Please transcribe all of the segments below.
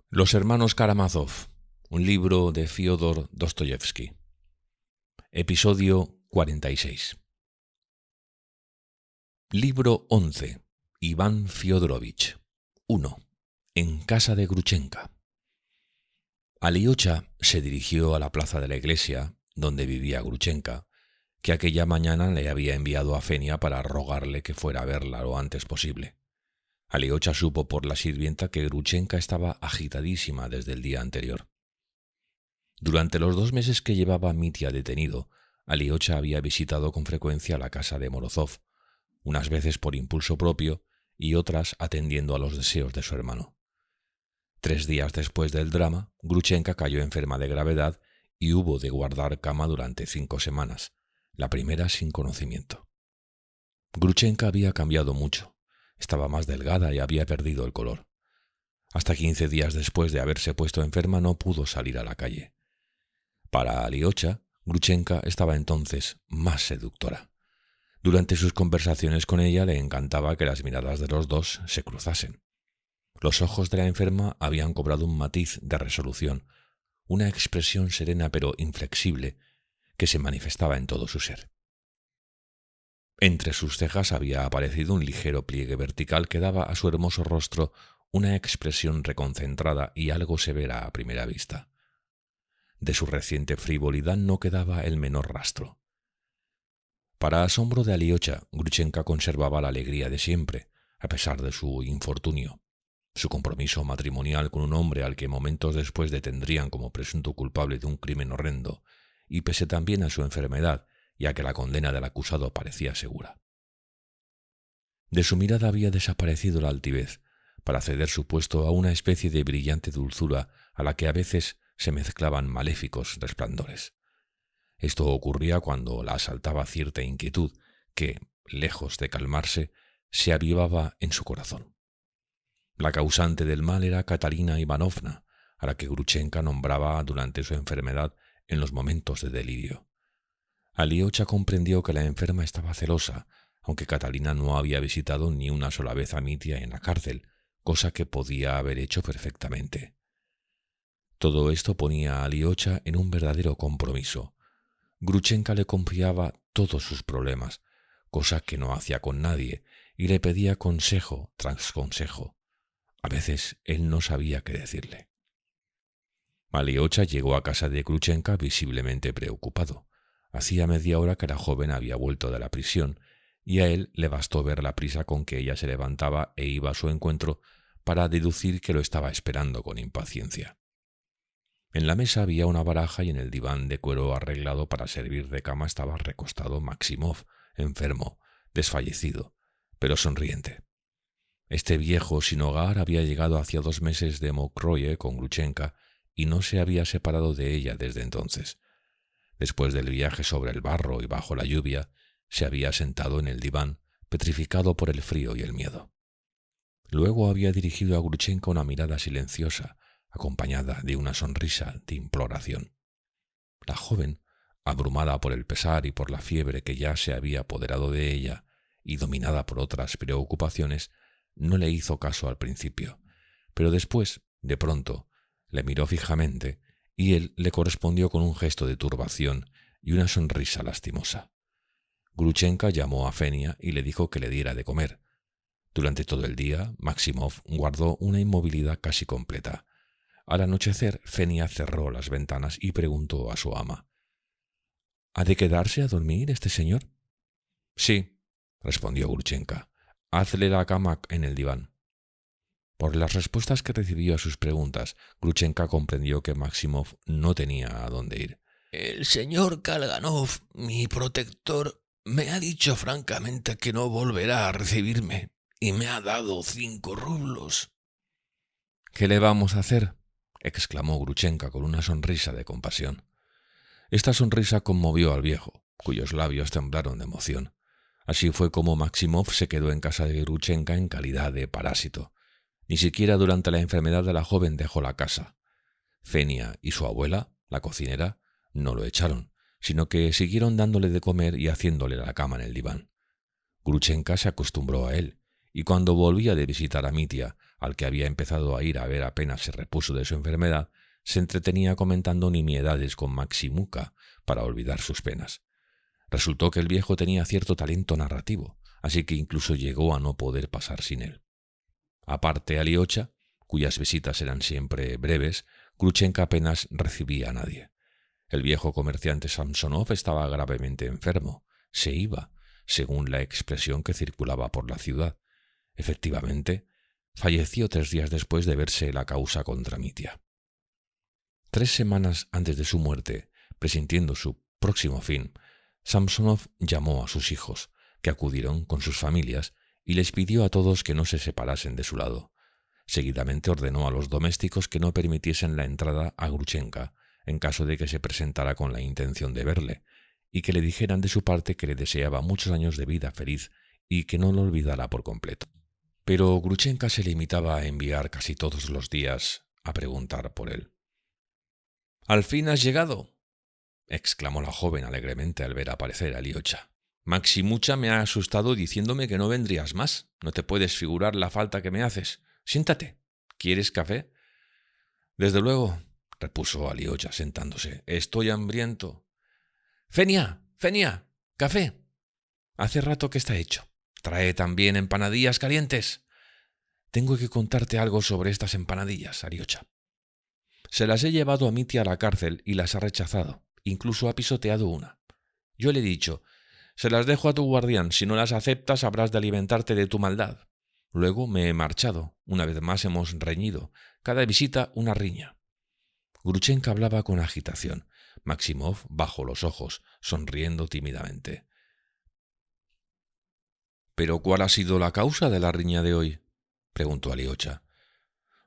Los hermanos Karamazov, un libro de Fyodor Dostoyevsky. Episodio 46. Libro 11. Iván Fyodorovich. 1. En casa de Gruchenka. Aliocha se dirigió a la plaza de la iglesia, donde vivía Gruchenka, que aquella mañana le había enviado a Fenia para rogarle que fuera a verla lo antes posible. Aliocha supo por la sirvienta que Gruchenka estaba agitadísima desde el día anterior. Durante los 2 meses que llevaba Mitya detenido, Aliocha había visitado con frecuencia la casa de Morozov, unas veces por impulso propio y otras atendiendo a los deseos de su hermano. 3 días después del drama, Gruchenka cayó enferma de gravedad y hubo de guardar cama durante 5 semanas, la primera sin conocimiento. Gruchenka había cambiado mucho. Estaba más delgada y había perdido el color. Hasta 15 días después de haberse puesto enferma no pudo salir a la calle. Para Aliocha, Gruchenka estaba entonces más seductora. Durante sus conversaciones con ella le encantaba que las miradas de los dos se cruzasen. Los ojos de la enferma habían cobrado un matiz de resolución, una expresión serena pero inflexible que se manifestaba en todo su ser. Entre sus cejas había aparecido un ligero pliegue vertical que daba a su hermoso rostro una expresión reconcentrada y algo severa a primera vista. De su reciente frivolidad no quedaba el menor rastro. Para asombro de Aliocha, Gruchenka conservaba la alegría de siempre, a pesar de su infortunio. Su compromiso matrimonial con un hombre al que momentos después detendrían como presunto culpable de un crimen horrendo, y pese también a su enfermedad, ya que la condena del acusado parecía segura. De su mirada había desaparecido la altivez, para ceder su puesto a una especie de brillante dulzura a la que a veces se mezclaban maléficos resplandores. Esto ocurría cuando la asaltaba cierta inquietud que, lejos de calmarse, se avivaba en su corazón. La causante del mal era Katarina Ivanovna, a la que Gruchenka nombraba durante su enfermedad en los momentos de delirio. Aliocha comprendió que la enferma estaba celosa, aunque Catalina no había visitado ni una sola vez a Mitya en la cárcel, cosa que podía haber hecho perfectamente. Todo esto ponía a Aliocha en un verdadero compromiso. Gruchenka le confiaba todos sus problemas, cosa que no hacía con nadie, y le pedía consejo tras consejo. A veces él no sabía qué decirle. Aliocha llegó a casa de Gruchenka visiblemente preocupado. Hacía media hora que la joven había vuelto de la prisión, y a él le bastó ver la prisa con que ella se levantaba e iba a su encuentro para deducir que lo estaba esperando con impaciencia. En la mesa había una baraja y en el diván de cuero arreglado para servir de cama estaba recostado Maximov, enfermo, desfallecido, pero sonriente. Este viejo sin hogar había llegado hacía 2 meses de Mokroe con Gruchenka y no se había separado de ella desde entonces. Después del viaje sobre el barro y bajo la lluvia, se había sentado en el diván, petrificado por el frío y el miedo. Luego había dirigido a Gruchenka una mirada silenciosa, acompañada de una sonrisa de imploración. La joven, abrumada por el pesar y por la fiebre que ya se había apoderado de ella y dominada por otras preocupaciones, no le hizo caso al principio, pero después, de pronto, le miró fijamente y él le correspondió con un gesto de turbación y una sonrisa lastimosa. Gruchenka llamó a Fenia y le dijo que le diera de comer. Durante todo el día, Maximov guardó una inmovilidad casi completa. Al anochecer, Fenia cerró las ventanas y preguntó a su ama: ¿Ha de quedarse a dormir este señor? Sí, respondió Gruchenka. Hazle la cama en el diván. Por las respuestas que recibió a sus preguntas, Gruchenka comprendió que Maximov no tenía a dónde ir. El señor Kalganov, mi protector, me ha dicho francamente que no volverá a recibirme y me ha dado 5 rublos. ¿Qué le vamos a hacer?, exclamó Gruchenka con una sonrisa de compasión. Esta sonrisa conmovió al viejo, cuyos labios temblaron de emoción. Así fue como Maximov se quedó en casa de Gruchenka en calidad de parásito. Ni siquiera durante la enfermedad de la joven dejó la casa. Fenia y su abuela, la cocinera, no lo echaron, sino que siguieron dándole de comer y haciéndole la cama en el diván. Gruchenka se acostumbró a él, y cuando volvía de visitar a Mitya, al que había empezado a ir a ver apenas se repuso de su enfermedad, se entretenía comentando nimiedades con Maximuka para olvidar sus penas. Resultó que el viejo tenía cierto talento narrativo, así que incluso llegó a no poder pasar sin él. Aparte Aliocha, cuyas visitas eran siempre breves, Grushenka apenas recibía a nadie. El viejo comerciante Samsonov estaba gravemente enfermo. Se iba, según la expresión que circulaba por la ciudad. Efectivamente, falleció 3 días después de verse la causa contra Mitya. 3 semanas antes de su muerte, presintiendo su próximo fin, Samsonov llamó a sus hijos, que acudieron con sus familias, y les pidió a todos que no se separasen de su lado. Seguidamente ordenó a los domésticos que no permitiesen la entrada a Grushenka, en caso de que se presentara con la intención de verle, y que le dijeran de su parte que le deseaba muchos años de vida feliz y que no lo olvidara por completo. Pero Grushenka se limitaba a enviar casi todos los días a preguntar por él. «¿Al fin has llegado?», exclamó la joven alegremente al ver aparecer a Aliocha. «Maximucha me ha asustado diciéndome que no vendrías más. No te puedes figurar la falta que me haces. Siéntate. ¿Quieres café?». «Desde luego», repuso Aliocha sentándose. «Estoy hambriento». «Fenia, Fenia, café. Hace rato que está hecho. Trae también empanadillas calientes». «Tengo que contarte algo sobre estas empanadillas, Aliocha. Se las he llevado a Mitya a la cárcel y las ha rechazado. Incluso ha pisoteado una. Yo le he dicho, se las dejo a tu guardián, si no las aceptas habrás de alimentarte de tu maldad. Luego me he marchado. Una vez más hemos reñido. Cada visita una riña». Grushenka hablaba con agitación. Maximov bajó los ojos, sonriendo tímidamente. «¿Pero cuál ha sido la causa de la riña de hoy?», preguntó Aliocha.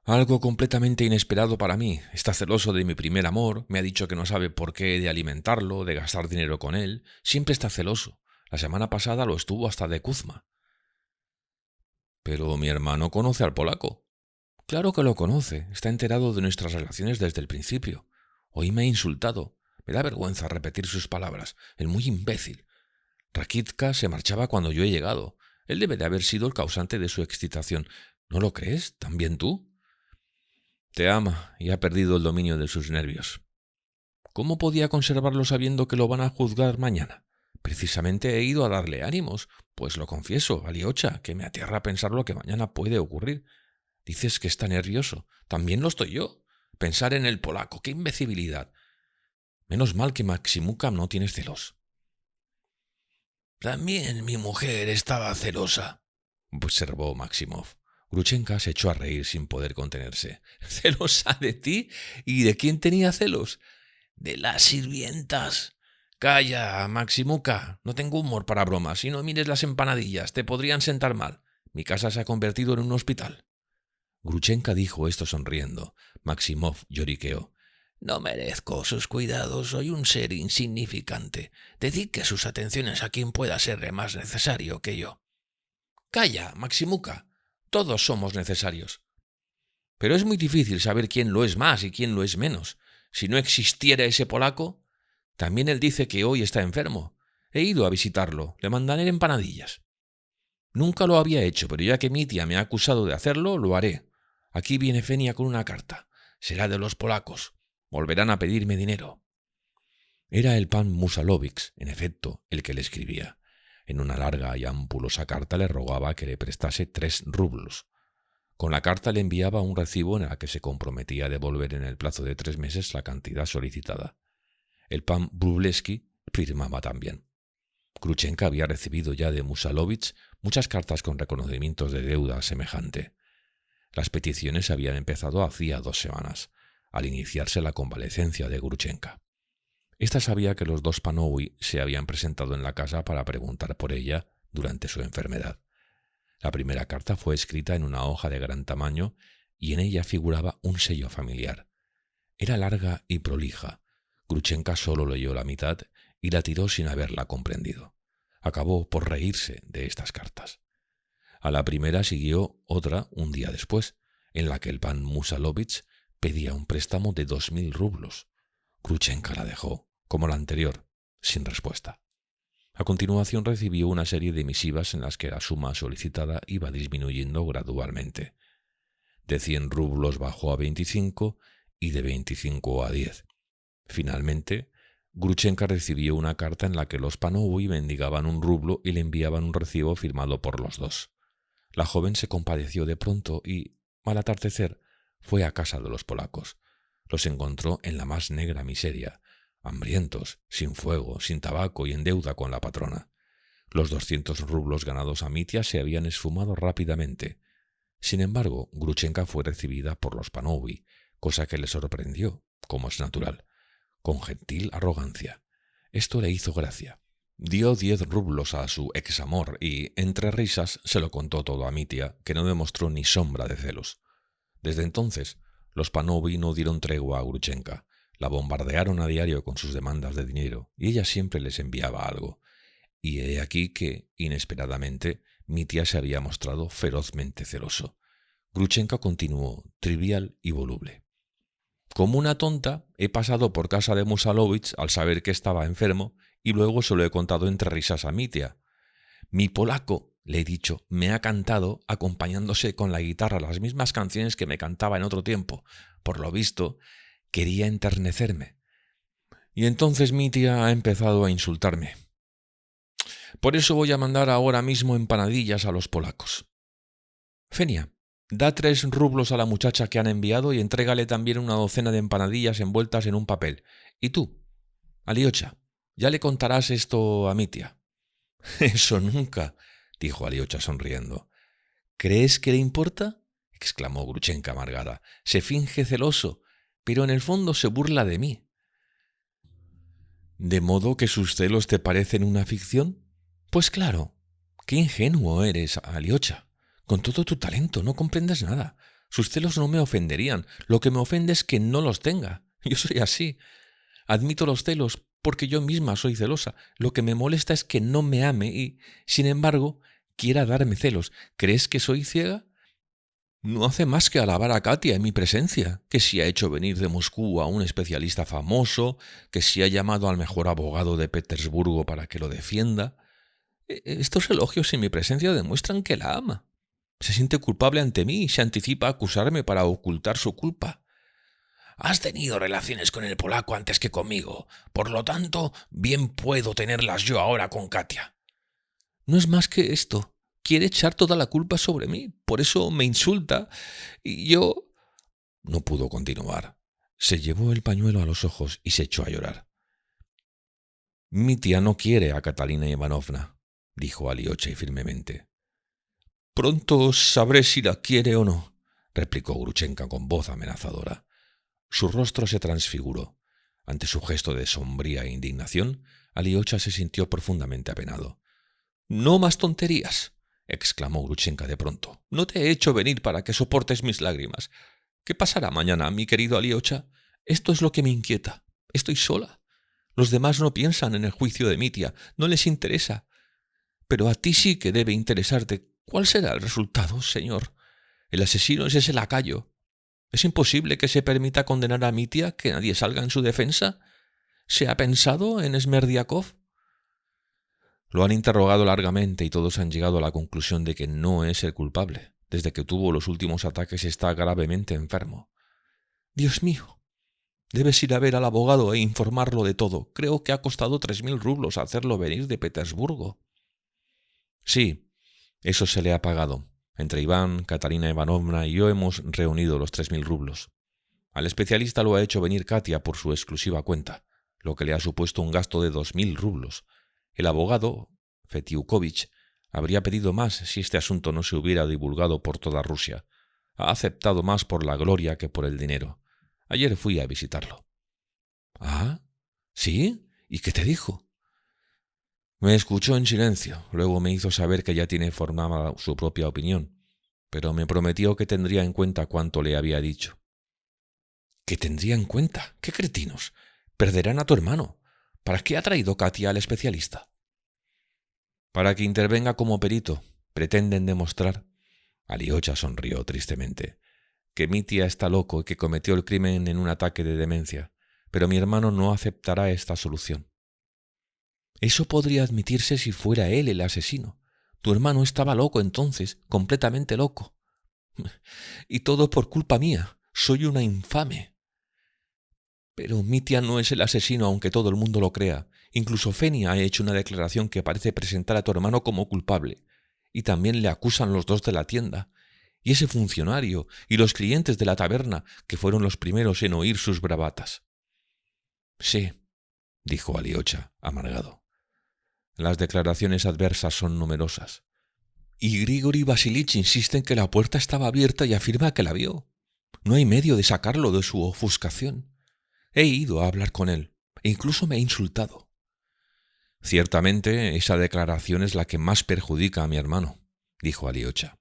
«Algo completamente inesperado para mí. Está celoso de mi primer amor, me ha dicho que no sabe por qué he de alimentarlo, de gastar dinero con él. Siempre está celoso. La semana pasada lo estuvo hasta de Kuzma». «Pero mi hermano conoce al polaco». «Claro que lo conoce. Está enterado de nuestras relaciones desde el principio. Hoy me ha insultado. Me da vergüenza repetir sus palabras. El muy imbécil. Rakitka se marchaba cuando yo he llegado. Él debe de haber sido el causante de su excitación. ¿No lo crees? ¿También tú?» «Te ama y ha perdido el dominio de sus nervios». «¿Cómo podía conservarlo sabiendo que lo van a juzgar mañana? Precisamente he ido a darle ánimos, pues lo confieso, Aliocha, que me aterra pensar lo que mañana puede ocurrir. Dices que está nervioso. También lo estoy yo. Pensar en el polaco, qué imbecilidad. Menos mal que Maximuka no tiene celos». «También mi mujer estaba celosa», observó Maximov. Grushenka se echó a reír sin poder contenerse. «¿Celosa de ti? ¿Y de quién tenía celos?». «De las sirvientas». «Calla, Maximuka, no tengo humor para bromas. Y no mires las empanadillas, te podrían sentar mal. Mi casa se ha convertido en un hospital». Grushenka dijo esto sonriendo. Maximov lloriqueó. «No merezco sus cuidados, soy un ser insignificante. Dedique sus atenciones a quien pueda serle más necesario que yo». «Calla, Maximuka, todos somos necesarios». «Pero es muy difícil saber quién lo es más y quién lo es menos. Si no existiera ese polaco, también él dice que hoy está enfermo. He ido a visitarlo, le mandaré empanadillas. Nunca lo había hecho, pero ya que Mitya me ha acusado de hacerlo, lo haré. Aquí viene Fenia con una carta. Será de los polacos. Volverán a pedirme dinero». Era el pan Musalovich, en efecto, el que le escribía. En una larga y ampulosa carta le rogaba que le prestase 3 rublos. Con la carta le enviaba un recibo en el que se comprometía a devolver en el plazo de 3 meses la cantidad solicitada. El pan Wróblewski firmaba también. Grushenka había recibido ya de Musalovich muchas cartas con reconocimientos de deuda semejante. Las peticiones habían empezado hacía 2 semanas, al iniciarse la convalecencia de Grushenka. Ésta sabía que los 2 Panowi se habían presentado en la casa para preguntar por ella durante su enfermedad. La primera carta fue escrita en una hoja de gran tamaño y en ella figuraba un sello familiar. Era larga y prolija. Grushenka solo leyó la mitad y la tiró sin haberla comprendido. Acabó por reírse de estas cartas. A la primera siguió otra un día después, en la que el pan Musalovich pedía un préstamo de 2000 rublos. Grushenka la dejó, como la anterior, sin respuesta. A continuación recibió una serie de misivas en las que la suma solicitada iba disminuyendo gradualmente. De 100 rublos bajó a 25 y de 25 a 10. Finalmente, Gruchenka recibió una carta en la que los Panovi mendigaban un rublo y le enviaban un recibo firmado por los dos. La joven se compadeció de pronto y, al atardecer, fue a casa de los polacos. Los encontró en la más negra miseria, hambrientos, sin fuego, sin tabaco y en deuda con la patrona. Los 200 rublos ganados a Mitya se habían esfumado rápidamente. Sin embargo, Gruchenka fue recibida por los Panovi, cosa que le sorprendió, como es natural, con gentil arrogancia. Esto le hizo gracia. Dio 10 rublos a su examor y, entre risas, se lo contó todo a Mitya, que no demostró ni sombra de celos. Desde entonces, los Panovi no dieron tregua a Gruchenka. La bombardearon a diario con sus demandas de dinero y ella siempre les enviaba algo. Y he aquí que, inesperadamente, Mitya se había mostrado ferozmente celoso. Gruchenka continuó, trivial y voluble. Como una tonta, he pasado por casa de Musalovich al saber que estaba enfermo y luego se lo he contado entre risas a Mitya. Mi polaco, le he dicho, me ha cantado acompañándose con la guitarra las mismas canciones que me cantaba en otro tiempo. Por lo visto, quería enternecerme. Y entonces Mitya ha empezado a insultarme. Por eso voy a mandar ahora mismo empanadillas a los polacos. Fenia, da 3 rublos a la muchacha que han enviado y entrégale también una docena de empanadillas envueltas en un papel. Y tú, Aliocha, ya le contarás esto a Mitya. Eso nunca, dijo Aliocha sonriendo. ¿Crees que le importa? Exclamó Gruchenka amargada. Se finge celoso, pero en el fondo se burla de mí. ¿De modo que sus celos te parecen una ficción? Pues claro. Qué ingenuo eres, Aliocha. Con todo tu talento no comprendes nada. Sus celos no me ofenderían. Lo que me ofende es que no los tenga. Yo soy así. Admito los celos porque yo misma soy celosa. Lo que me molesta es que no me ame y, sin embargo, quiera darme celos. ¿Crees que soy ciega? No hace más que alabar a Katia en mi presencia, que si ha hecho venir de Moscú a un especialista famoso, que si ha llamado al mejor abogado de Petersburgo para que lo defienda. Estos elogios en mi presencia demuestran que la ama. Se siente culpable ante mí y se anticipa a acusarme para ocultar su culpa. Has tenido relaciones con el polaco antes que conmigo, por lo tanto, bien puedo tenerlas yo ahora con Katia. No es más que esto. Quiere echar toda la culpa sobre mí, por eso me insulta, y yo... No pudo continuar. Se llevó el pañuelo a los ojos y se echó a llorar. Mitya no quiere a Catalina Ivanovna, dijo Aliocha firmemente. Pronto sabré si la quiere o no, replicó Gruchenka con voz amenazadora. Su rostro se transfiguró. Ante su gesto de sombría indignación, Aliocha se sintió profundamente apenado. «No más tonterías», exclamó Gruchenka de pronto. «No te he hecho venir para que soportes mis lágrimas. ¿Qué pasará mañana, mi querido Aliocha? Esto es lo que me inquieta. Estoy sola. Los demás no piensan en el juicio de Mitya, no les interesa. Pero a ti sí que debe interesarte. ¿Cuál será el resultado, señor? El asesino es ese lacayo. ¿Es imposible que se permita condenar a Mitya, que nadie salga en su defensa? ¿Se ha pensado en Smerdiakov?» Lo han interrogado largamente y todos han llegado a la conclusión de que no es el culpable. Desde que tuvo los últimos ataques está gravemente enfermo. Dios mío, debes ir a ver al abogado e informarlo de todo. Creo que ha costado 3.000 rublos hacerlo venir de Petersburgo. Sí, eso se le ha pagado. Entre Iván, Catalina Ivanovna y yo hemos reunido los 3.000 rublos. Al especialista lo ha hecho venir Katia por su exclusiva cuenta, lo que le ha supuesto un gasto de 2.000 rublos. El abogado, Fetiukovich, habría pedido más si este asunto no se hubiera divulgado por toda Rusia. Ha aceptado más por la gloria que por el dinero. Ayer fui a visitarlo. ¿Ah? ¿Sí? ¿Y qué te dijo? Me escuchó en silencio, luego me hizo saber que ya tiene formada su propia opinión, pero me prometió que tendría en cuenta cuanto le había dicho. ¿Qué tendría en cuenta? ¡Qué cretinos! Perderán a tu hermano. ¿Para qué ha traído Katia al especialista? Para que intervenga como perito. Pretenden demostrar, Aliocha sonrió tristemente, que Mitya está loco y que cometió el crimen en un ataque de demencia, pero mi hermano no aceptará esta solución. Eso podría admitirse si fuera él el asesino. Tu hermano estaba loco entonces, completamente loco. Y todo por culpa mía. Soy una infame. Pero Mitya no es el asesino, aunque todo el mundo lo crea. Incluso Fenia ha hecho una declaración que parece presentar a tu hermano como culpable. Y también le acusan los dos de la tienda. Y ese funcionario y los clientes de la taberna, que fueron los primeros en oír sus bravatas. Sí, dijo Aliocha, amargado. Las declaraciones adversas son numerosas. Y Grigori Vasilich insiste en que la puerta estaba abierta y afirma que la vio. No hay medio de sacarlo de su ofuscación. He ido a hablar con él, e incluso me ha insultado. Ciertamente, esa declaración es la que más perjudica a mi hermano, dijo Aliocha.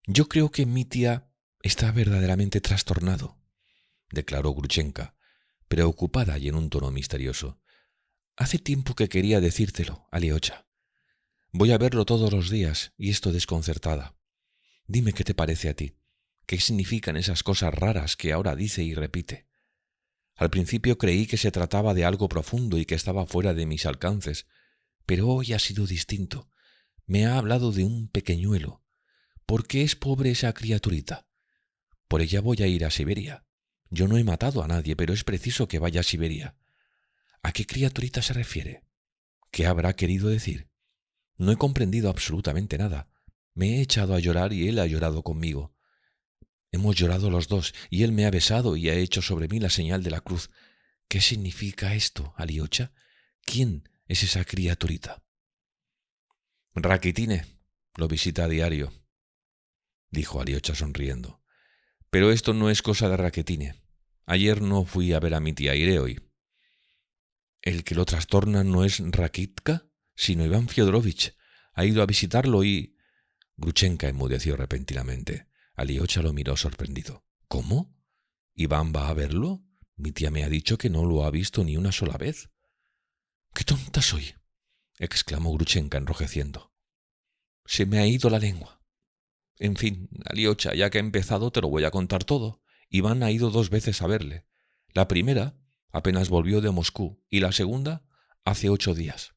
Yo creo que Mitya está verdaderamente trastornado, declaró Gruchenka, preocupada y en un tono misterioso. Hace tiempo que quería decírtelo, Aliocha. Voy a verlo todos los días y estoy desconcertada. Dime qué te parece a ti. ¿Qué significan esas cosas raras que ahora dice y repite? Al principio creí que se trataba de algo profundo y que estaba fuera de mis alcances, pero hoy ha sido distinto. Me ha hablado de un pequeñuelo. ¿Por qué es pobre esa criaturita? Por ella voy a ir a Siberia. Yo no he matado a nadie, pero es preciso que vaya a Siberia. ¿A qué criaturita se refiere? ¿Qué habrá querido decir? No he comprendido absolutamente nada. Me he echado a llorar y él ha llorado conmigo. Hemos llorado los dos, y él me ha besado y ha hecho sobre mí la señal de la cruz. ¿Qué significa esto, Aliocha? ¿Quién es esa criaturita? Rakitine lo visita a diario, dijo Aliocha sonriendo. Pero esto no es cosa de Rakitine. Ayer no fui a ver a mi tía, iré hoy. El que lo trastorna no es Rakitka, sino Iván Fyodorovich. Ha ido a visitarlo y... Gruchenka enmudeció repentinamente. Aliocha lo miró sorprendido. ¿Cómo? ¿Iván va a verlo? Mi tía me ha dicho que no lo ha visto ni una sola vez. ¡Qué tonta soy!, exclamó Gruchenka enrojeciendo. Se me ha ido la lengua. En fin, Aliocha, ya que ha empezado te lo voy a contar todo. Iván ha ido 2 veces a verle. La primera apenas volvió de Moscú y la segunda hace 8 días.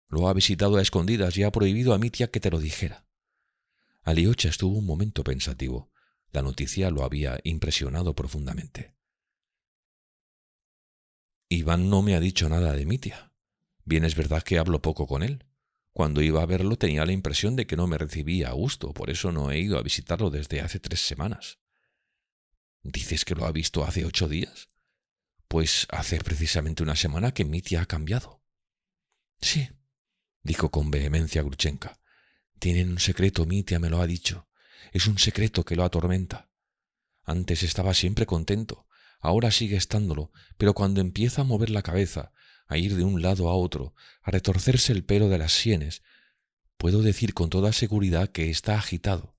Lo ha visitado a escondidas y ha prohibido a mi tía que te lo dijera. Aliocha estuvo un momento pensativo. La noticia lo había impresionado profundamente. Iván no me ha dicho nada de Mitya. Bien es verdad que hablo poco con él. Cuando iba a verlo tenía la impresión de que no me recibía a gusto, por eso no he ido a visitarlo desde hace 3 semanas. ¿Dices que lo ha visto hace 8 días? Pues hace precisamente 1 semana que Mitya ha cambiado. Sí, dijo con vehemencia Gruchenka. Tienen un secreto, Mitya me lo ha dicho. Es un secreto que lo atormenta. Antes estaba siempre contento, ahora sigue estándolo, pero cuando empieza a mover la cabeza, a ir de un lado a otro, a retorcerse el pelo de las sienes, puedo decir con toda seguridad que está agitado.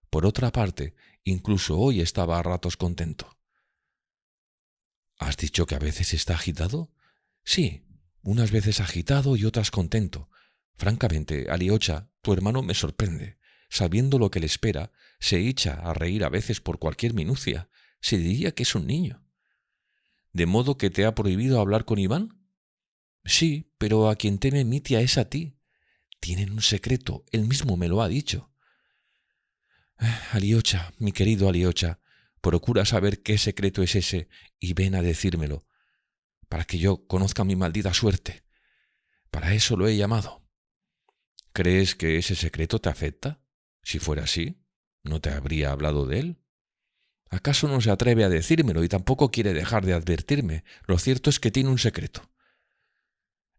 Por otra parte, incluso hoy estaba a ratos contento. ¿Has dicho que a veces está agitado? Sí, unas veces agitado y otras contento. Francamente, Aliocha, tu hermano me sorprende. Sabiendo lo que le espera, se echa a reír a veces por cualquier minucia. Se diría que es un niño. ¿De modo que te ha prohibido hablar con Iván? Sí, pero a quien teme Mitya es a ti. Tienen un secreto, él mismo me lo ha dicho. Aliocha, mi querido Aliocha, procura saber qué secreto es ese y ven a decírmelo, para que yo conozca mi maldita suerte. Para eso lo he llamado. ¿Crees que ese secreto te afecta? Si fuera así, ¿no te habría hablado de él? ¿Acaso no se atreve a decírmelo y tampoco quiere dejar de advertirme? Lo cierto es que tiene un secreto.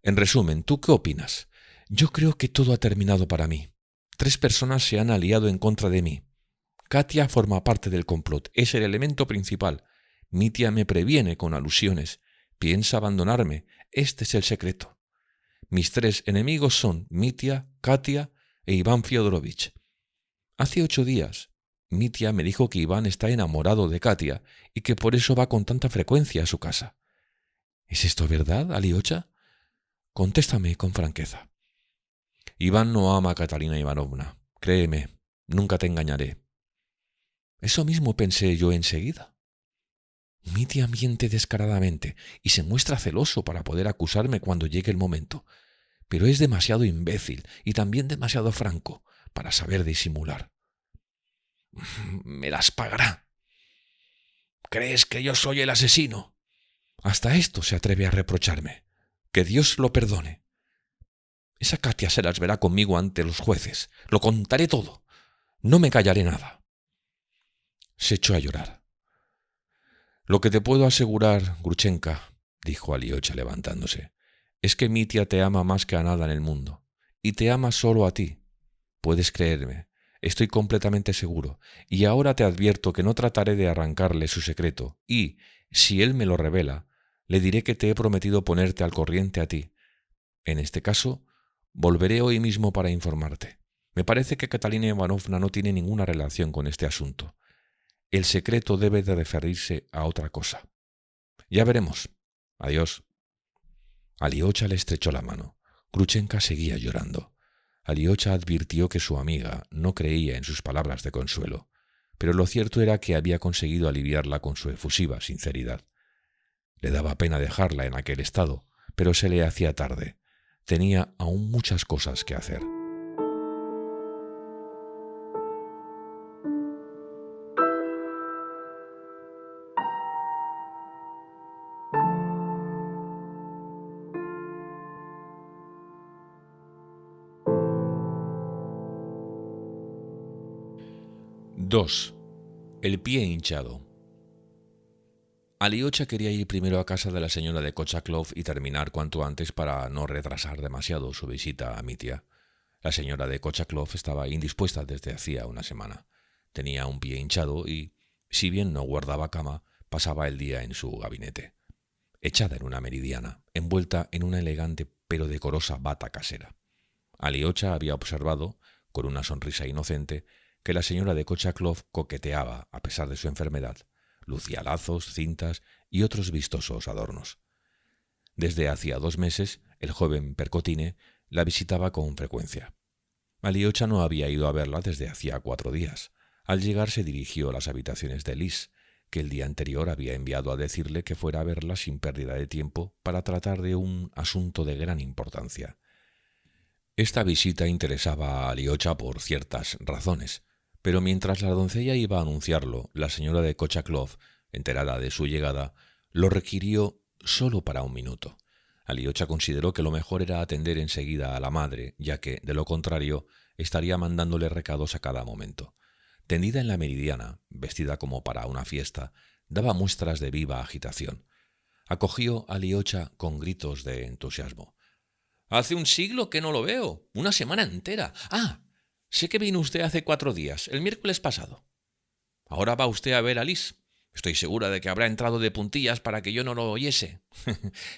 En resumen, ¿tú qué opinas? Yo creo que todo ha terminado para mí. 3 personas se han aliado en contra de mí. Katia forma parte del complot, es el elemento principal. Mitya me previene con alusiones. Piensa abandonarme. Este es el secreto. Mis 3 enemigos son Mitya, Katia e Iván Fyodorovich. Hace 8 días, Mitya me dijo que Iván está enamorado de Katia y que por eso va con tanta frecuencia a su casa. ¿Es esto verdad, Aliocha? Contéstame con franqueza. Iván no ama a Catalina Ivanovna. Créeme, nunca te engañaré. Eso mismo pensé yo enseguida. Mitia miente descaradamente y se muestra celoso para poder acusarme cuando llegue el momento, pero es demasiado imbécil y también demasiado franco para saber disimular. Me las pagará. ¿Crees que yo soy el asesino? Hasta esto se atreve a reprocharme. Que Dios lo perdone. Esa Katia se las verá conmigo ante los jueces. Lo contaré todo. No me callaré nada. Se echó a llorar. Lo que te puedo asegurar, Gruchenka, dijo Aliocha levantándose, es que Mitia te ama más que a nada en el mundo. Y te ama solo a ti. Puedes creerme. Estoy completamente seguro. Y ahora te advierto que no trataré de arrancarle su secreto. Y, si él me lo revela, le diré que te he prometido ponerte al corriente a ti. En este caso, volveré hoy mismo para informarte. Me parece que Catalina Ivanovna no tiene ninguna relación con este asunto. El secreto debe de referirse a otra cosa. Ya veremos. Adiós. Aliocha le estrechó la mano. Gruchenka seguía llorando. Aliocha advirtió que su amiga no creía en sus palabras de consuelo, pero lo cierto era que había conseguido aliviarla con su efusiva sinceridad. Le daba pena dejarla en aquel estado, pero se le hacía tarde. Tenía aún muchas cosas que hacer. II. El pie hinchado. Aliocha quería ir primero a casa de la señora de Kochaklov y terminar cuanto antes para no retrasar demasiado su visita a Mitia. La señora de Kochaklov estaba indispuesta desde hacía una semana. Tenía un pie hinchado y, si bien no guardaba cama, pasaba el día en su gabinete. Echada en una meridiana, envuelta en una elegante pero decorosa bata casera. Aliocha había observado, con una sonrisa inocente, que la señora de Kochaklov coqueteaba a pesar de su enfermedad. Lucía lazos, cintas y otros vistosos adornos. Desde hacía 2 meses, el joven Percotine la visitaba con frecuencia. Aliocha no había ido a verla desde hacía 4 días. Al llegar se dirigió a las habitaciones de Lis, que el día anterior había enviado a decirle que fuera a verla sin pérdida de tiempo para tratar de un asunto de gran importancia. Esta visita interesaba a Aliocha por ciertas razones, pero mientras la doncella iba a anunciarlo, la señora de Kochaklov, enterada de su llegada, lo requirió solo para 1 minuto. Aliocha consideró que lo mejor era atender enseguida a la madre, ya que, de lo contrario, estaría mandándole recados a cada momento. Tendida en la meridiana, vestida como para una fiesta, daba muestras de viva agitación. Acogió a Aliocha con gritos de entusiasmo. «Hace 1 siglo que no lo veo. 1 semana entera. ¡Ah! Sé que vino usted hace 4 días, el miércoles pasado. Ahora va usted a ver a Lis. Estoy segura de que habrá entrado de puntillas para que yo no lo oyese.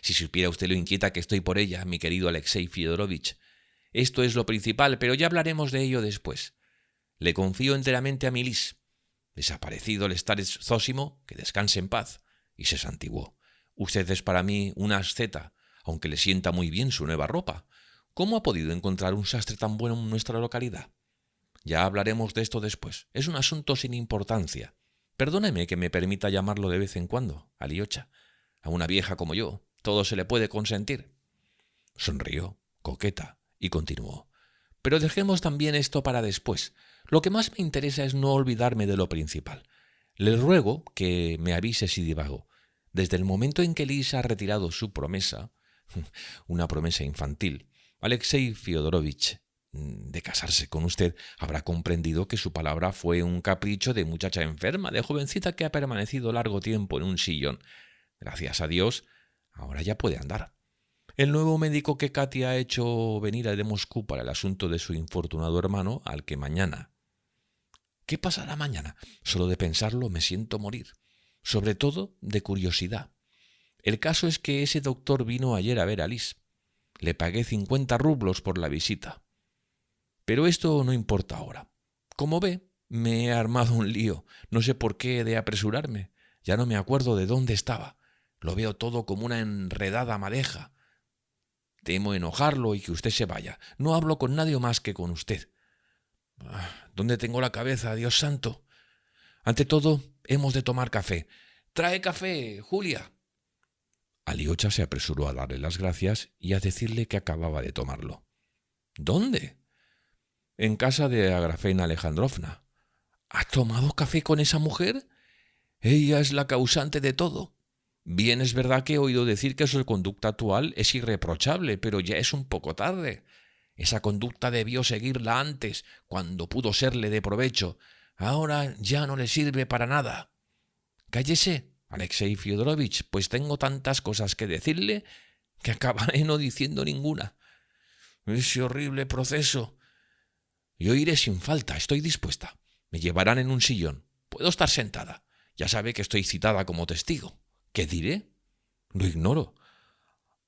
Si supiera usted lo inquieta que estoy por ella, mi querido Alexei Fyodorovich. Esto es lo principal, pero ya hablaremos de ello después. Le confío enteramente a mi Lis. Desaparecido el Stares Zósimo, que descanse en paz». Y se santiguó. «Usted es para mí una asceta, aunque le sienta muy bien su nueva ropa. ¿Cómo ha podido encontrar un sastre tan bueno en nuestra localidad? Ya hablaremos de esto después. Es un asunto sin importancia. Perdóneme que me permita llamarlo de vez en cuando, Aliocha. A una vieja como yo, todo se le puede consentir». Sonrió, coqueta, y continuó. «Pero dejemos también esto para después. Lo que más me interesa es no olvidarme de lo principal. Le ruego que me avise si divago. Desde el momento en que Lisa ha retirado su promesa, una promesa infantil, Alexei Fyodorovich, de casarse con usted, habrá comprendido que su palabra fue un capricho de muchacha enferma, de jovencita que ha permanecido largo tiempo en un sillón. Gracias a Dios, ahora ya puede andar. El nuevo médico que Katia ha hecho venir de Moscú para el asunto de su infortunado hermano, al que mañana... ¿Qué pasará mañana? Solo de pensarlo me siento morir. Sobre todo de curiosidad. El caso es que ese doctor vino ayer a ver a Lis. Le pagué 50 rublos por la visita. Pero esto no importa ahora. Como ve, me he armado un lío. No sé por qué he de apresurarme. Ya no me acuerdo de dónde estaba. Lo veo todo como una enredada madeja. Temo enojarlo y que usted se vaya. No hablo con nadie más que con usted. ¿Dónde tengo la cabeza, Dios santo? Ante todo, hemos de tomar café. Trae café, Julia. Aliocha se apresuró a darle las gracias y a decirle que acababa de tomarlo. ¿Dónde? En casa de Agrafena Alejandrovna. ¿Ha tomado café con esa mujer? Ella es la causante de todo. Bien es verdad que he oído decir que su conducta actual es irreprochable, pero ya es un poco tarde. Esa conducta debió seguirla antes, cuando pudo serle de provecho. Ahora ya no le sirve para nada. Cállese, Alexei Fyodorovich, pues tengo tantas cosas que decirle que acabaré no diciendo ninguna. Ese horrible proceso. Yo iré sin falta, estoy dispuesta. Me llevarán en un sillón. Puedo estar sentada. Ya sabe que estoy citada como testigo. ¿Qué diré? Lo ignoro.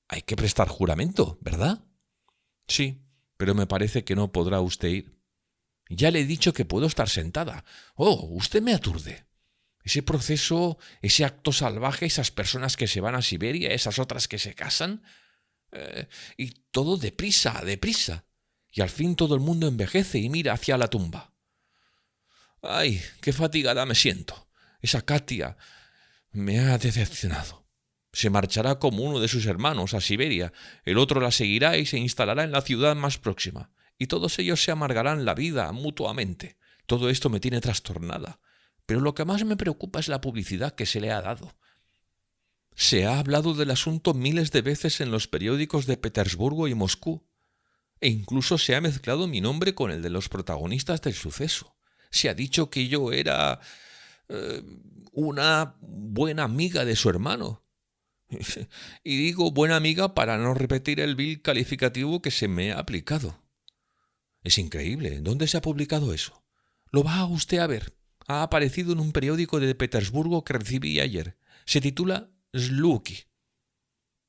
Hay que prestar juramento, ¿verdad? Sí, pero me parece que no podrá usted ir. Ya le he dicho que puedo estar sentada. Oh, usted me aturde. Ese proceso, ese acto salvaje, esas personas que se van a Siberia, esas otras que se casan, y todo deprisa, deprisa. Y al fin todo el mundo envejece y mira hacia la tumba. ¡Ay, qué fatigada me siento! Esa Katia me ha decepcionado. Se marchará como uno de sus hermanos a Siberia, el otro la seguirá y se instalará en la ciudad más próxima, y todos ellos se amargarán la vida mutuamente. Todo esto me tiene trastornada, pero lo que más me preocupa es la publicidad que se le ha dado. Se ha hablado del asunto miles de veces en los periódicos de Petersburgo y Moscú, e incluso se ha mezclado mi nombre con el de los protagonistas del suceso. Se ha dicho que yo era una buena amiga de su hermano. Y digo buena amiga para no repetir el vil calificativo que se me ha aplicado. Es increíble. ¿Dónde se ha publicado eso? Lo va usted a ver. Ha aparecido en un periódico de Petersburgo que recibí ayer. Se titula Sluki.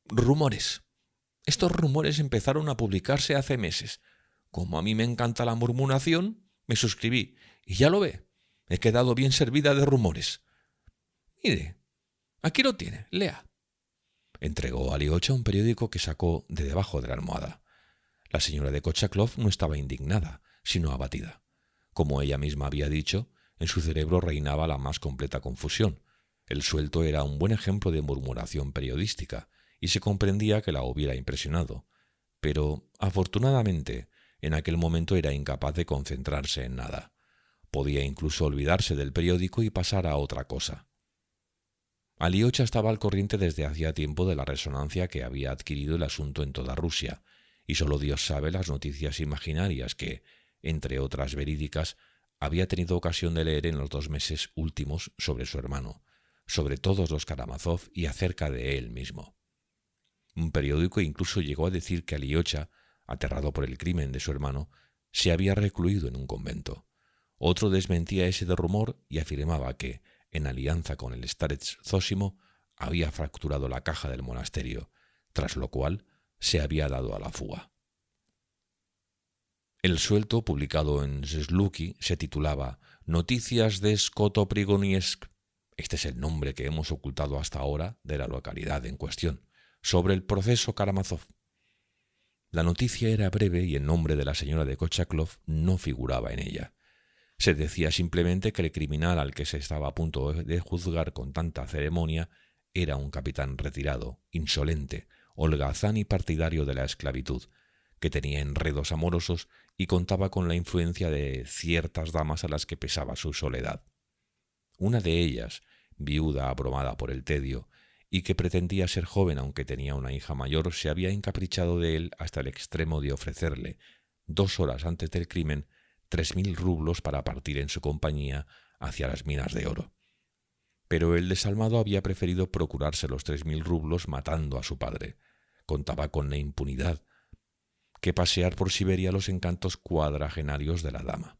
Rumores. Estos rumores empezaron a publicarse hace meses. Como a mí me encanta la murmuración, me suscribí. Y ya lo ve. He quedado bien servida de rumores. Mire, aquí lo tiene. Lea. Entregó a Aliocha un periódico que sacó de debajo de la almohada. La señora de Kochaklov no estaba indignada, sino abatida. Como ella misma había dicho, en su cerebro reinaba la más completa confusión. El suelto era un buen ejemplo de murmuración periodística, y se comprendía que la hubiera impresionado. Pero, afortunadamente, en aquel momento era incapaz de concentrarse en nada. Podía incluso olvidarse del periódico y pasar a otra cosa. Aliocha estaba al corriente desde hacía tiempo de la resonancia que había adquirido el asunto en toda Rusia, y solo Dios sabe las noticias imaginarias que, entre otras verídicas, había tenido ocasión de leer en los 2 meses últimos sobre su hermano, sobre todos los Karamazov y acerca de él mismo. Un periódico incluso llegó a decir que Aliocha, aterrado por el crimen de su hermano, se había recluido en un convento. Otro desmentía ese rumor y afirmaba que, en alianza con el starets Zósimo, había fracturado la caja del monasterio, tras lo cual se había dado a la fuga. El suelto, publicado en Sluki, se titulaba Noticias de Skotoprigoniesk, este es el nombre que hemos ocultado hasta ahora de la localidad en cuestión, sobre el proceso Karamazov. La noticia era breve y el nombre de la señora de Kochaklov no figuraba en ella. Se decía simplemente que el criminal al que se estaba a punto de juzgar con tanta ceremonia era un capitán retirado, insolente, holgazán y partidario de la esclavitud, que tenía enredos amorosos y contaba con la influencia de ciertas damas a las que pesaba su soledad. Una de ellas, viuda abrumada por el tedio, y que pretendía ser joven aunque tenía una hija mayor, se había encaprichado de él hasta el extremo de ofrecerle, 2 horas antes del crimen, 3.000 rublos para partir en su compañía hacia las minas de oro. Pero el desalmado había preferido procurarse los 3.000 rublos matando a su padre. Contaba con la impunidad que pasear por Siberia los encantos cuadragenarios de la dama.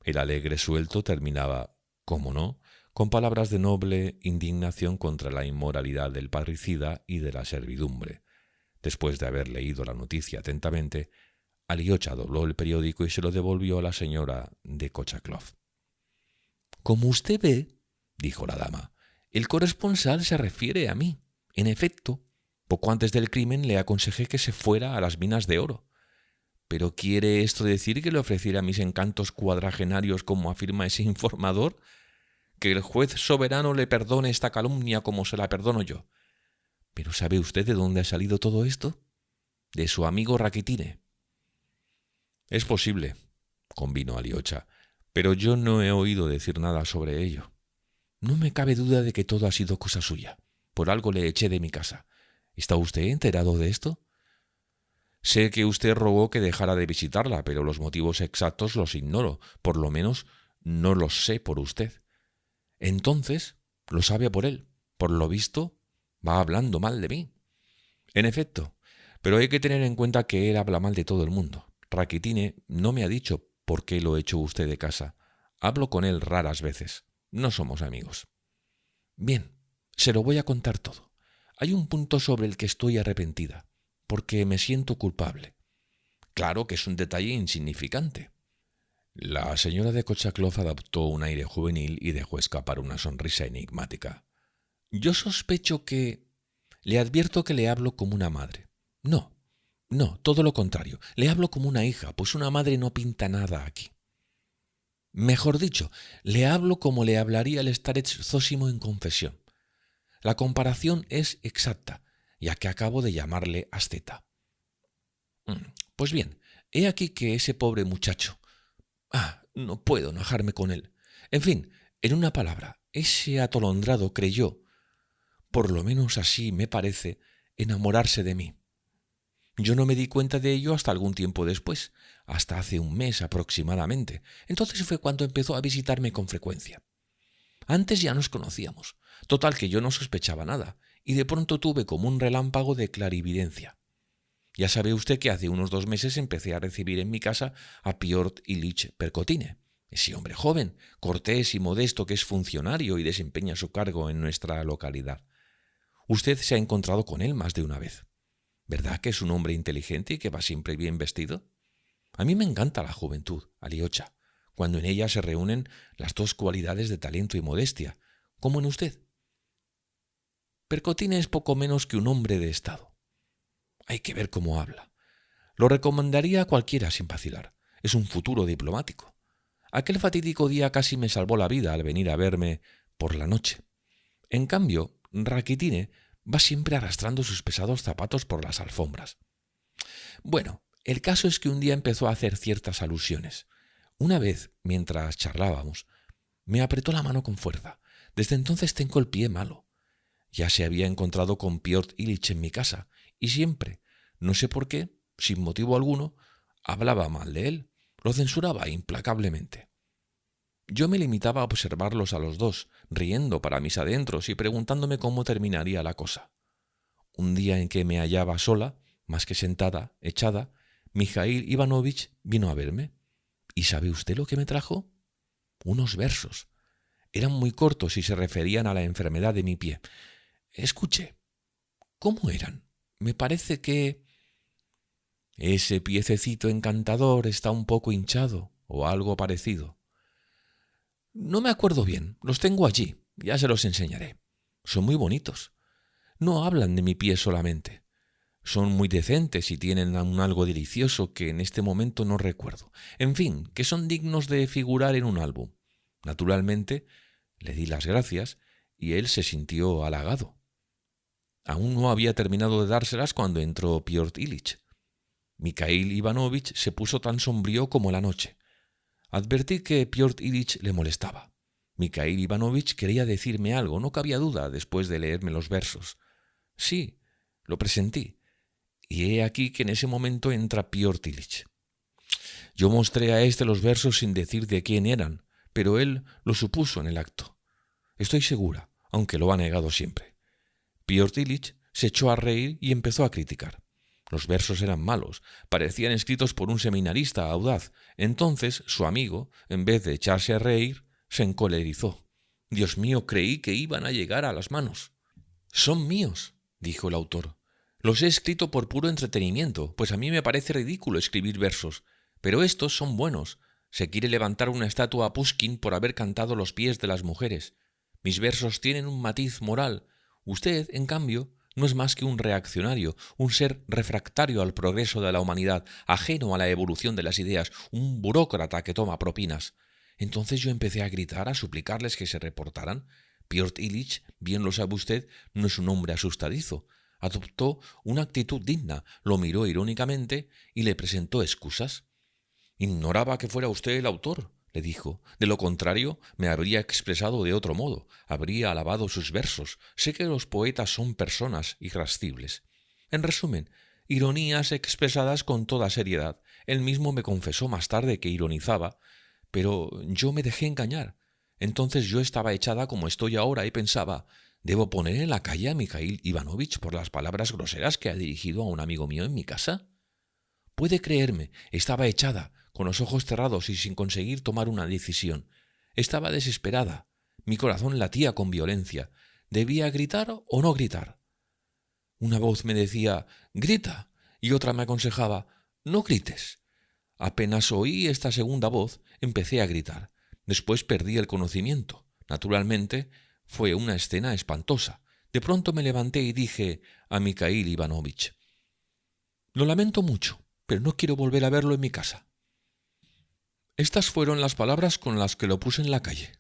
El alegre suelto terminaba, cómo no, con palabras de noble indignación contra la inmoralidad del parricida y de la servidumbre. Después de haber leído la noticia atentamente, Aliocha dobló el periódico y se lo devolvió a la señora de Kochaklov. «Como usted ve», dijo la dama, «el corresponsal se refiere a mí. En efecto, poco antes del crimen le aconsejé que se fuera a las minas de oro. ¿Pero quiere esto decir que le ofreciera mis encantos cuadragenarios como afirma ese informador? Que el juez soberano le perdone esta calumnia como se la perdono yo. ¿Pero sabe usted de dónde ha salido todo esto? De su amigo Rakitine. Es posible, convino Aliocha, pero yo no he oído decir nada sobre ello. No me cabe duda de que todo ha sido cosa suya. Por algo le eché de mi casa. ¿Está usted enterado de esto? Sé que usted rogó que dejara de visitarla, pero los motivos exactos los ignoro. Por lo menos no los sé por usted. Entonces, lo sabe por él. Por lo visto, va hablando mal de mí. En efecto, pero hay que tener en cuenta que él habla mal de todo el mundo. Rakitine no me ha dicho por qué lo echó usted de casa. Hablo con él raras veces. No somos amigos. Bien, se lo voy a contar todo. Hay un punto sobre el que estoy arrepentida, porque me siento culpable. Claro que es un detalle insignificante. La señora de Kochaklov adoptó un aire juvenil y dejó escapar una sonrisa enigmática. Yo sospecho que... Le advierto que le hablo como una madre. No, todo lo contrario. Le hablo como una hija, pues una madre no pinta nada aquí. Mejor dicho, le hablo como le hablaría el starets Zósimo en confesión. La comparación es exacta, ya que acabo de llamarle asceta. Pues bien, he aquí que ese pobre muchacho... no puedo enojarme con él. En fin, en una palabra, ese atolondrado creyó, por lo menos así me parece, enamorarse de mí. Yo no me di cuenta de ello hasta algún tiempo después, hasta hace un mes aproximadamente. Entonces fue cuando empezó a visitarme con frecuencia. Antes ya nos conocíamos, total que yo no sospechaba nada, y de pronto tuve como un relámpago de clarividencia. Ya sabe usted que hace unos 2 meses empecé a recibir en mi casa a Piotr Ilich Perkotine, ese hombre joven, cortés y modesto que es funcionario y desempeña su cargo en nuestra localidad. Usted se ha encontrado con él más de una vez. ¿Verdad que es un hombre inteligente y que va siempre bien vestido? A mí me encanta la juventud, Aliocha, cuando en ella se reúnen las dos cualidades de talento y modestia, como en usted. Perkotine es poco menos que un hombre de Estado. Hay que ver cómo habla. Lo recomendaría a cualquiera sin vacilar. Es un futuro diplomático. Aquel fatídico día casi me salvó la vida al venir a verme por la noche. En cambio, Rakitine va siempre arrastrando sus pesados zapatos por las alfombras. Bueno, el caso es que un día empezó a hacer ciertas alusiones. Una vez, mientras charlábamos, me apretó la mano con fuerza. Desde entonces tengo el pie malo. Ya se había encontrado con Piotr Ilich en mi casa, y siempre, no sé por qué, sin motivo alguno, hablaba mal de él, lo censuraba implacablemente. Yo me limitaba a observarlos a los dos, riendo para mis adentros y preguntándome cómo terminaría la cosa. Un día en que me hallaba sola, más que sentada, echada, Mijaíl Ivanovich vino a verme. ¿Y sabe usted lo que me trajo? Unos versos. Eran muy cortos y se referían a la enfermedad de mi pie. Escuche. ¿Cómo eran? Me parece que... Ese piececito encantador está un poco hinchado, o algo parecido. No me acuerdo bien, los tengo allí, ya se los enseñaré. Son muy bonitos. No hablan de mi pie solamente. Son muy decentes y tienen un algo delicioso que en este momento no recuerdo. En fin, que son dignos de figurar en un álbum. Naturalmente, le di las gracias y él se sintió halagado. Aún no había terminado de dárselas cuando entró Piotr Ilich. Mijaíl Ivanovich se puso tan sombrío como la noche. Advertí que Piotr Ilich le molestaba. Mijaíl Ivanovich quería decirme algo, no cabía duda, después de leerme los versos. Sí, lo presentí. Y he aquí que en ese momento entra Piotr Ilich. Yo mostré a éste los versos sin decir de quién eran, pero él lo supuso en el acto. Estoy segura, aunque lo ha negado siempre. Piotr Ilich se echó a reír y empezó a criticar. Los versos eran malos, parecían escritos por un seminarista audaz. Entonces su amigo, en vez de echarse a reír, se encolerizó. Dios mío, creí que iban a llegar a las manos. Son míos, dijo el autor. Los he escrito por puro entretenimiento, pues a mí me parece ridículo escribir versos. Pero estos son buenos. Se quiere levantar una estatua a Pushkin por haber cantado los pies de las mujeres. Mis versos tienen un matiz moral. Usted, en cambio, no es más que un reaccionario, un ser refractario al progreso de la humanidad, ajeno a la evolución de las ideas, un burócrata que toma propinas. Entonces yo empecé a gritar, a suplicarles que se reportaran. Piotr Ilich, bien lo sabe usted, no es un hombre asustadizo. Adoptó una actitud digna, lo miró irónicamente y le presentó excusas. Ignoraba que fuera usted el autor, le dijo. De lo contrario, me habría expresado de otro modo, habría alabado sus versos. Sé que los poetas son personas irascibles. En resumen, ironías expresadas con toda seriedad. Él mismo me confesó más tarde que ironizaba, pero yo me dejé engañar. Entonces yo estaba echada como estoy ahora y pensaba, ¿debo poner en la calle a Mikhail Ivanovich por las palabras groseras que ha dirigido a un amigo mío en mi casa? Puede creerme, estaba echada, con los ojos cerrados y sin conseguir tomar una decisión. Estaba desesperada. Mi corazón latía con violencia. ¿Debía gritar o no gritar? Una voz me decía, grita, y otra me aconsejaba, no grites. Apenas oí esta segunda voz, empecé a gritar. Después perdí el conocimiento. Naturalmente, fue una escena espantosa. De pronto me levanté y dije a Mikhail Ivanovich, lo lamento mucho, pero no quiero volver a verlo en mi casa. Estas fueron las palabras con las que lo puse en la calle.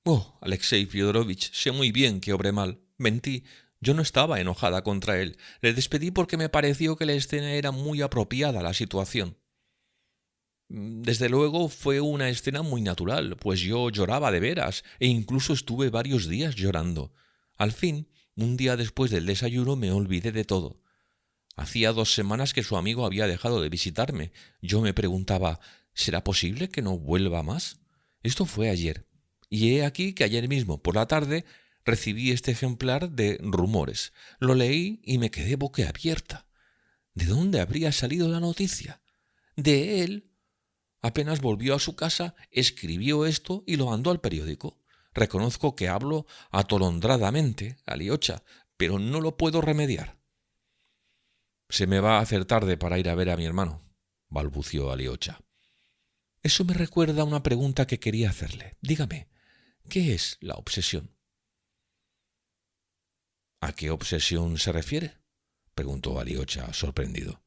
Oh, Alexei Fyodorovich, sé muy bien que obré mal. Mentí. Yo no estaba enojada contra él. Le despedí porque me pareció que la escena era muy apropiada a la situación. Desde luego fue una escena muy natural, pues yo lloraba de veras e incluso estuve varios días llorando. Al fin, un día después del desayuno me olvidé de todo. Hacía 2 semanas que su amigo había dejado de visitarme. Yo me preguntaba, ¿será posible que no vuelva más? Esto fue ayer. Y he aquí que ayer mismo, por la tarde, recibí este ejemplar de Rumores. Lo leí y me quedé boquiabierta. ¿De dónde habría salido la noticia? De él. Apenas volvió a su casa, escribió esto y lo mandó al periódico. Reconozco que hablo atolondradamente, Aliocha, pero no lo puedo remediar. Se me va a hacer tarde para ir a ver a mi hermano, balbució Aliocha. Eso me recuerda a una pregunta que quería hacerle. Dígame, ¿qué es la obsesión? ¿A qué obsesión se refiere? Preguntó Aliocha, sorprendido.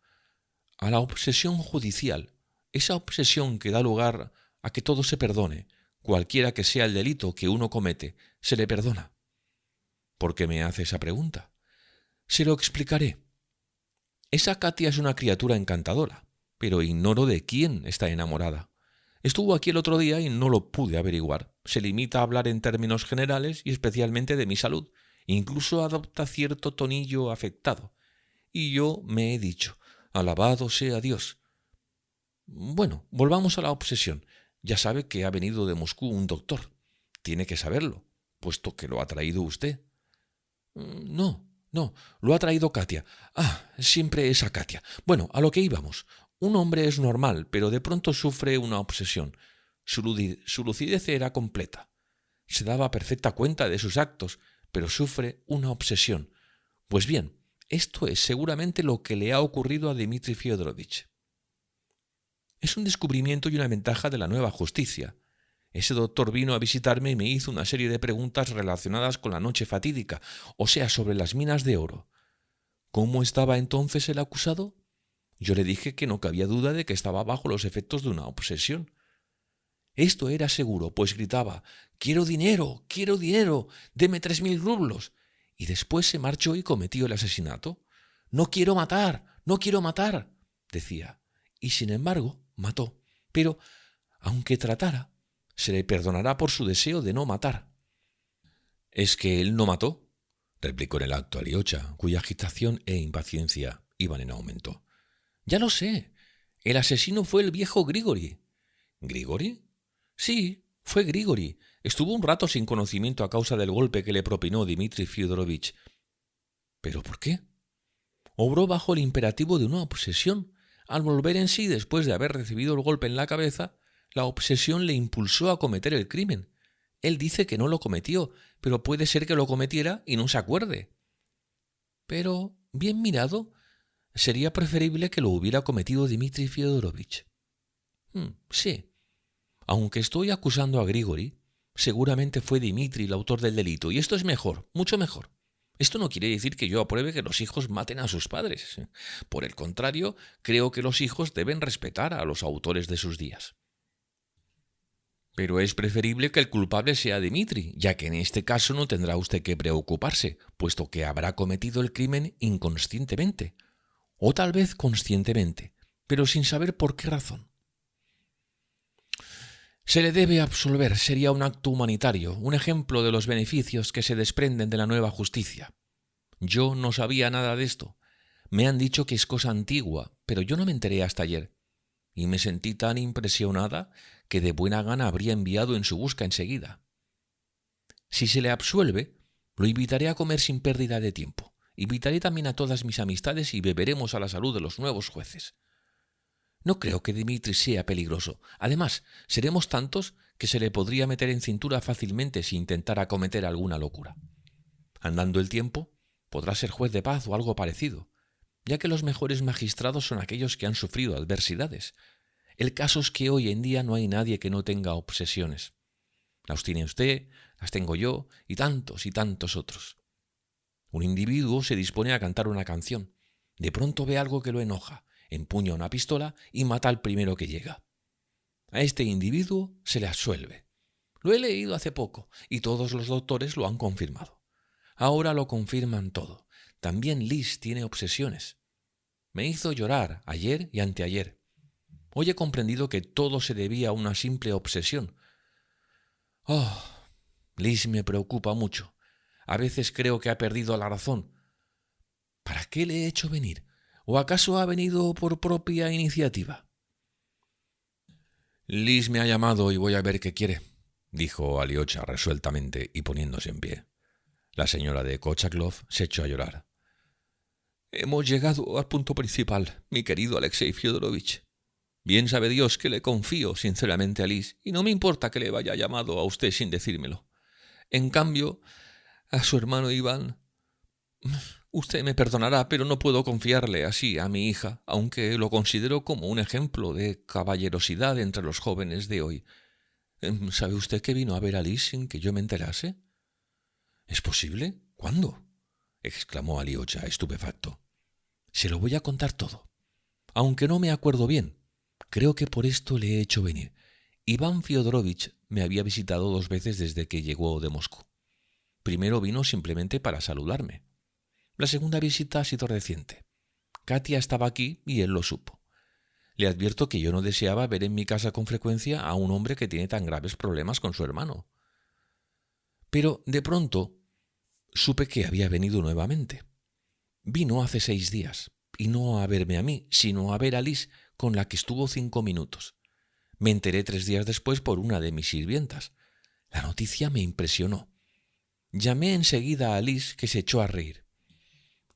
A la obsesión judicial, esa obsesión que da lugar a que todo se perdone, cualquiera que sea el delito que uno comete, se le perdona. ¿Por qué me hace esa pregunta? Se lo explicaré. Esa Katia es una criatura encantadora, pero ignoro de quién está enamorada. Estuvo aquí el otro día y no lo pude averiguar. Se limita a hablar en términos generales y especialmente de mi salud. Incluso adopta cierto tonillo afectado. Y yo me he dicho, alabado sea Dios. Bueno, volvamos a la obsesión. Ya sabe que ha venido de Moscú un doctor. Tiene que saberlo, puesto que lo ha traído usted. No, lo ha traído Katia. Ah, siempre esa Katia. Bueno, a lo que íbamos. Un hombre es normal, pero de pronto sufre una obsesión. Su lucidez era completa. Se daba perfecta cuenta de sus actos, pero sufre una obsesión. Pues bien, esto es seguramente lo que le ha ocurrido a Dmitri Fyodorovich. Es un descubrimiento y una ventaja de la nueva justicia. Ese doctor vino a visitarme y me hizo una serie de preguntas relacionadas con la noche fatídica, o sea, sobre las minas de oro. ¿Cómo estaba entonces el acusado? Yo le dije que no cabía duda de que estaba bajo los efectos de una obsesión. Esto era seguro, pues gritaba, quiero dinero, deme 3000 rublos. Y después se marchó y cometió el asesinato. No quiero matar, decía. Y sin embargo, mató. Pero, aunque tratara, se le perdonará por su deseo de no matar. ¿Es que él no mató?, replicó en el acto Aliocha, cuya agitación e impaciencia iban en aumento. Ya lo sé. El asesino fue el viejo Grigori. ¿Grigori? Sí, fue Grigori. Estuvo un rato sin conocimiento a causa del golpe que le propinó Dmitri Fyodorovich. ¿Pero por qué? Obró bajo el imperativo de una obsesión. Al volver en sí después de haber recibido el golpe en la cabeza, la obsesión le impulsó a cometer el crimen. Él dice que no lo cometió, pero puede ser que lo cometiera y no se acuerde. Pero, bien mirado, sería preferible que lo hubiera cometido Dmitri Fyodorovich. Sí. Aunque estoy acusando a Grigori, seguramente fue Dmitri el autor del delito, y esto es mejor, mucho mejor. Esto no quiere decir que yo apruebe que los hijos maten a sus padres. Por el contrario, creo que los hijos deben respetar a los autores de sus días. Pero es preferible que el culpable sea Dmitri, ya que en este caso no tendrá usted que preocuparse, puesto que habrá cometido el crimen inconscientemente, o tal vez conscientemente, pero sin saber por qué razón. Se le debe absolver, sería un acto humanitario, un ejemplo de los beneficios que se desprenden de la nueva justicia. Yo no sabía nada de esto. Me han dicho que es cosa antigua, pero yo no me enteré hasta ayer. Y me sentí tan impresionada que de buena gana habría enviado en su busca enseguida. Si se le absuelve, lo invitaré a comer sin pérdida de tiempo. Invitaré también a todas mis amistades y beberemos a la salud de los nuevos jueces. No creo que Dmitri sea peligroso. Además, seremos tantos que se le podría meter en cintura fácilmente si intentara cometer alguna locura. Andando el tiempo, podrá ser juez de paz o algo parecido, ya que los mejores magistrados son aquellos que han sufrido adversidades. El caso es que hoy en día no hay nadie que no tenga obsesiones. Las tiene usted, las tengo yo y tantos otros. Un individuo se dispone a cantar una canción. De pronto ve algo que lo enoja, empuña una pistola y mata al primero que llega. A este individuo se le absuelve. Lo he leído hace poco y todos los doctores lo han confirmado. Ahora lo confirman todo. También Liz tiene obsesiones. Me hizo llorar ayer y anteayer. Hoy he comprendido que todo se debía a una simple obsesión. Oh, Liz me preocupa mucho. A veces creo que ha perdido la razón. ¿Para qué le he hecho venir? ¿O acaso ha venido por propia iniciativa? Liz me ha llamado y voy a ver qué quiere, dijo Alyosha resueltamente y poniéndose en pie. La señora de Kochaklov se echó a llorar. Hemos llegado al punto principal, mi querido Alexei Fyodorovich. Bien sabe Dios que le confío sinceramente a Liz y no me importa que le vaya llamado a usted sin decírmelo. En cambio, a su hermano Iván... Usted me perdonará, pero no puedo confiarle así a mi hija, aunque lo considero como un ejemplo de caballerosidad entre los jóvenes de hoy. ¿Sabe usted que vino a ver a Liz sin que yo me enterase? ¿Es posible? ¿Cuándo? Exclamó Alyosha, estupefacto. Se lo voy a contar todo. Aunque no me acuerdo bien, creo que por esto le he hecho venir. Iván Fyodorovich me había visitado 2 veces desde que llegó de Moscú. Primero vino simplemente para saludarme. La segunda visita ha sido reciente. Katia estaba aquí y él lo supo. Le advierto que yo no deseaba ver en mi casa con frecuencia a un hombre que tiene tan graves problemas con su hermano. Pero de pronto supe que había venido nuevamente. Vino hace 6 días, y no a verme a mí, sino a ver a Liz, con la que estuvo 5 minutos. Me enteré 3 días después por una de mis sirvientas. La noticia me impresionó. Llamé enseguida a Liz, que se echó a reír.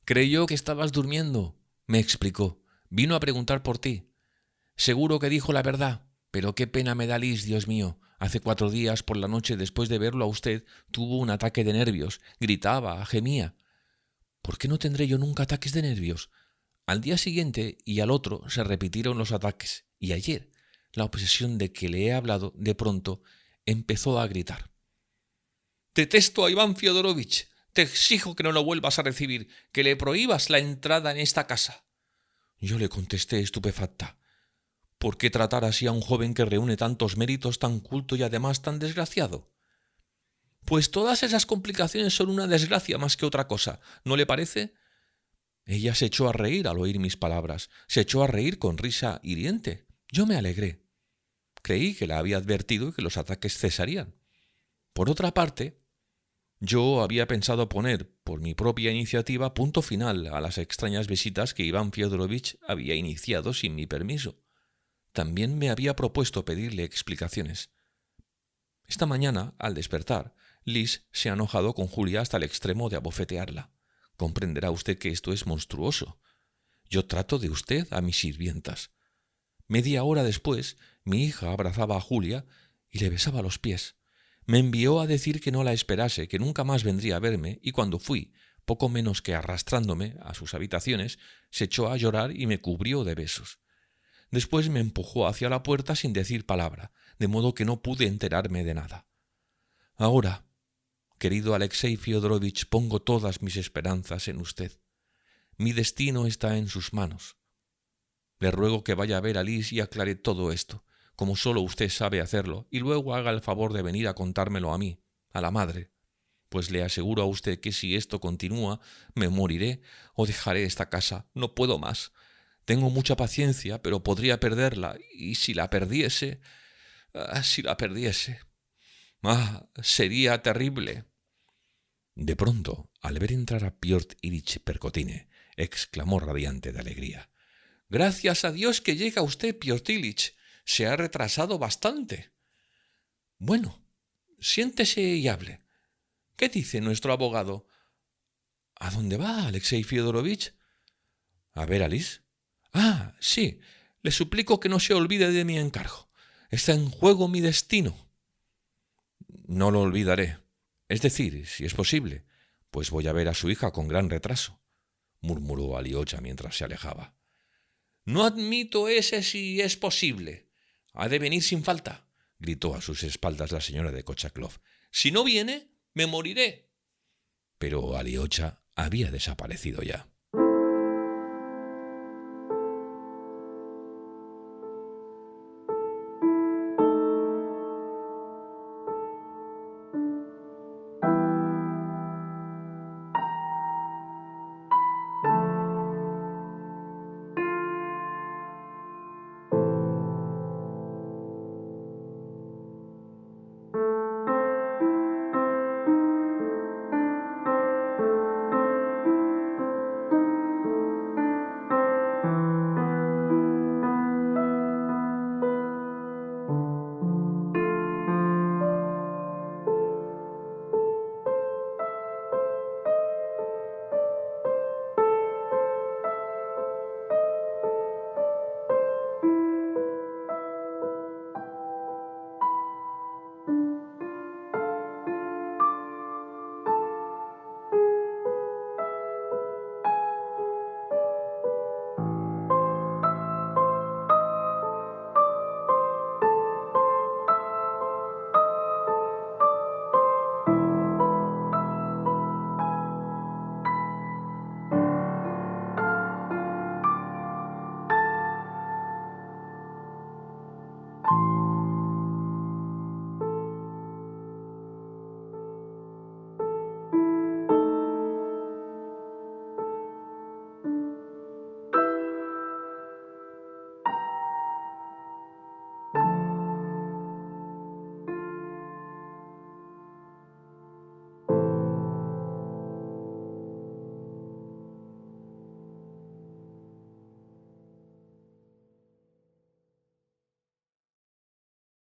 «Creyó que estabas durmiendo», me explicó. «Vino a preguntar por ti. Seguro que dijo la verdad, pero qué pena me da Liz, Dios mío. Hace 4 días, por la noche, después de verlo a usted, tuvo un ataque de nervios. Gritaba, gemía. ¿Por qué no tendré yo nunca ataques de nervios? Al día siguiente y al otro se repitieron los ataques, y ayer, la obsesión de que le he hablado, de pronto, empezó a gritar. «Detesto a Iván Fyodorovich. Te exijo que no lo vuelvas a recibir, que le prohíbas la entrada en esta casa». Yo le contesté estupefacta. ¿Por qué tratar así a un joven que reúne tantos méritos, tan culto y además tan desgraciado? Pues todas esas complicaciones son una desgracia más que otra cosa, ¿no le parece? Ella se echó a reír al oír mis palabras, se echó a reír con risa hiriente. Yo me alegré. Creí que la había advertido y que los ataques cesarían. Por otra parte, yo había pensado poner, por mi propia iniciativa, punto final a las extrañas visitas que Iván Fyodorovich había iniciado sin mi permiso. También me había propuesto pedirle explicaciones. Esta mañana, al despertar, Liz se ha enojado con Julia hasta el extremo de abofetearla. Comprenderá usted que esto es monstruoso. Yo trato de usted a mis sirvientas. Media hora después, mi hija abrazaba a Julia y le besaba los pies. Me envió a decir que no la esperase, que nunca más vendría a verme, y cuando fui, poco menos que arrastrándome a sus habitaciones, se echó a llorar y me cubrió de besos. Después me empujó hacia la puerta sin decir palabra, de modo que no pude enterarme de nada. Ahora, querido Alexei Fyodorovich, pongo todas mis esperanzas en usted. Mi destino está en sus manos. Le ruego que vaya a ver a Liz y aclare todo esto. como solo usted sabe hacerlo, y luego haga el favor de venir a contármelo a mí, a la madre. Pues le aseguro a usted que si esto continúa, me moriré o dejaré esta casa. No puedo más. Tengo mucha paciencia, pero podría perderla, y si la perdiese... si la perdiese... sería terrible. De pronto, al ver entrar a Piotr Ilich Perkotine, exclamó radiante de alegría. Gracias a Dios que llega usted, Piotr Ilich. Se ha retrasado bastante. Bueno, siéntese y hable. ¿Qué dice nuestro abogado? ¿A dónde va, Alexei Fyodorovich? ¿A ver a Lis? Sí. Le suplico que no se olvide de mi encargo. Está en juego mi destino. No lo olvidaré. Es decir, si es posible, pues voy a ver a su hija con gran retraso, murmuró Aliocha mientras se alejaba. No admito ese si es posible. Ha de venir sin falta, gritó a sus espaldas la señora de Kochaklov. Si no viene, me moriré. Pero Aliocha había desaparecido ya.